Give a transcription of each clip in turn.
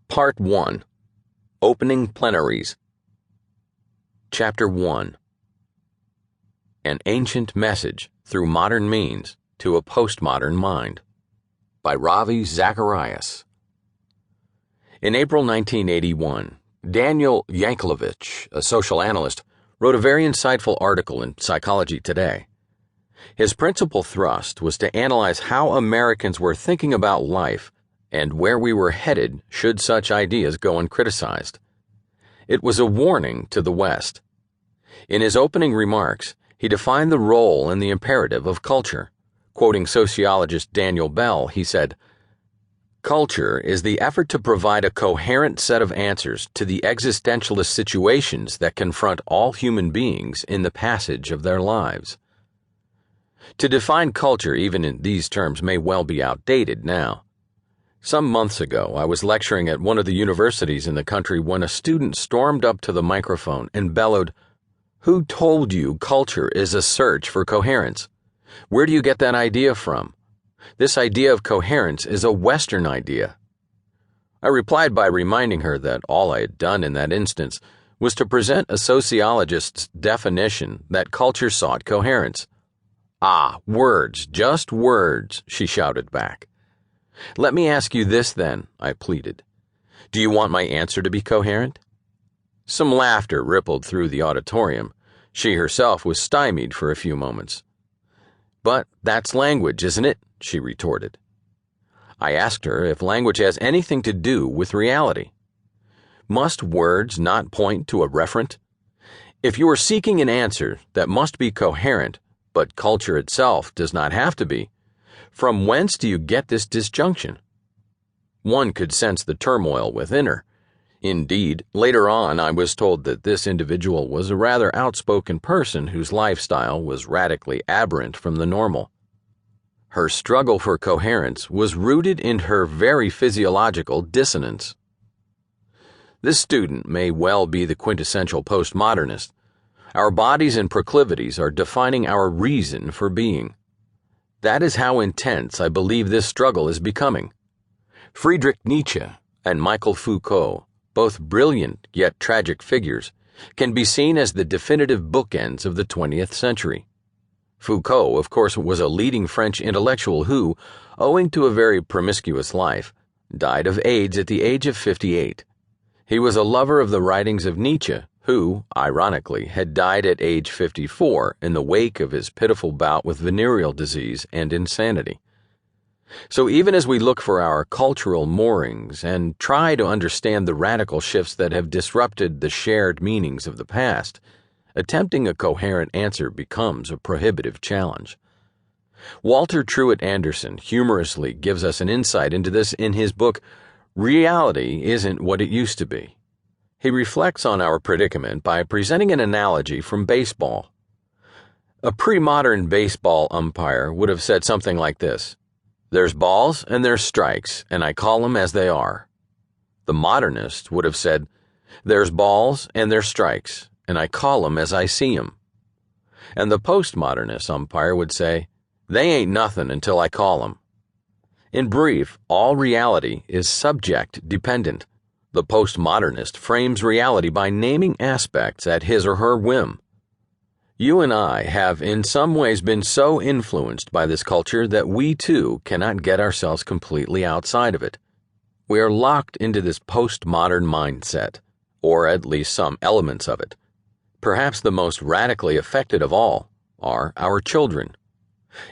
Part 1. Opening Plenaries. Chapter 1. An Ancient Message Through Modern Means to a Postmodern Mind. By Ravi Zacharias. In April 1981, Daniel Yankelovich, a social analyst, wrote a very insightful article in Psychology Today. His principal thrust was to analyze how Americans were thinking about life and where we were headed should such ideas go uncriticized. It was a warning to the West. In his opening remarks, he defined the role and the imperative of culture. Quoting sociologist Daniel Bell, he said, "Culture is the effort to provide a coherent set of answers to the existentialist situations that confront all human beings in the passage of their lives." To define culture even in these terms may well be outdated now. Some months ago, I was lecturing at one of the universities in the country when a student stormed up to the microphone and bellowed, "Who told you culture is a search for coherence? Where do you get that idea from? This idea of coherence is a Western idea." I replied by reminding her that all I had done in that instance was to present a sociologist's definition that culture sought coherence. "Ah, words, just words," she shouted back. "Let me ask you this then," I pleaded. "Do you want my answer to be coherent?" Some laughter rippled through the auditorium. She herself was stymied for a few moments. "But that's language, isn't it?" she retorted. I asked her if language has anything to do with reality. Must words not point to a referent? If you are seeking an answer that must be coherent, but culture itself does not have to be, from whence do you get this disjunction? One could sense the turmoil within her. Indeed, later on I was told that this individual was a rather outspoken person whose lifestyle was radically aberrant from the normal. Her struggle for coherence was rooted in her very physiological dissonance. This student may well be the quintessential postmodernist. Our bodies and proclivities are defining our reason for being. That is how intense I believe this struggle is becoming. Friedrich Nietzsche and Michel Foucault, both brilliant yet tragic figures, can be seen as the definitive bookends of the 20th century. Foucault, of course, was a leading French intellectual who, owing to a very promiscuous life, died of AIDS at the age of 58. He was a lover of the writings of Nietzsche, who, ironically, had died at age 54 in the wake of his pitiful bout with venereal disease and insanity. So even as we look for our cultural moorings and try to understand the radical shifts that have disrupted the shared meanings of the past, attempting a coherent answer becomes a prohibitive challenge. Walter Truett Anderson humorously gives us an insight into this in his book, Reality Isn't What It Used to Be. He reflects on our predicament by presenting an analogy from baseball. A pre-modern baseball umpire would have said something like this: "There's balls and there's strikes, and I call them as they are." The modernist would have said, "There's balls and there's strikes, and I call them as I see 'em." And the postmodernist umpire would say, "They ain't nothing until I call 'em." In brief, all reality is subject-dependent. The postmodernist frames reality by naming aspects at his or her whim. You and I have in some ways been so influenced by this culture that we too cannot get ourselves completely outside of it. We are locked into this postmodern mindset, or at least some elements of it. Perhaps the most radically affected of all are our children.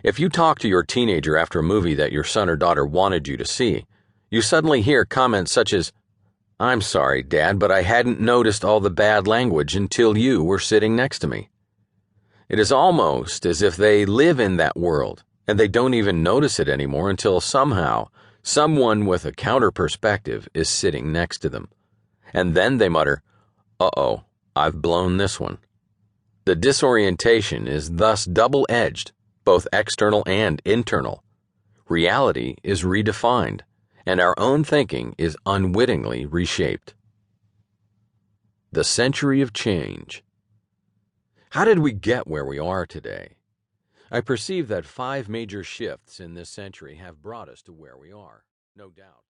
If you talk to your teenager after a movie that your son or daughter wanted you to see, you suddenly hear comments such as, "I'm sorry, Dad, but I hadn't noticed all the bad language until you were sitting next to me." It is almost as if they live in that world, and they don't even notice it anymore until somehow someone with a counter perspective is sitting next to them. And then they mutter, "Uh-oh, I've blown this one." The disorientation is thus double-edged, both external and internal. Reality is redefined, and our own thinking is unwittingly reshaped. The Century of Change. How did we get where we are today? I perceive that 5 major shifts in this century have brought us to where we are, no doubt.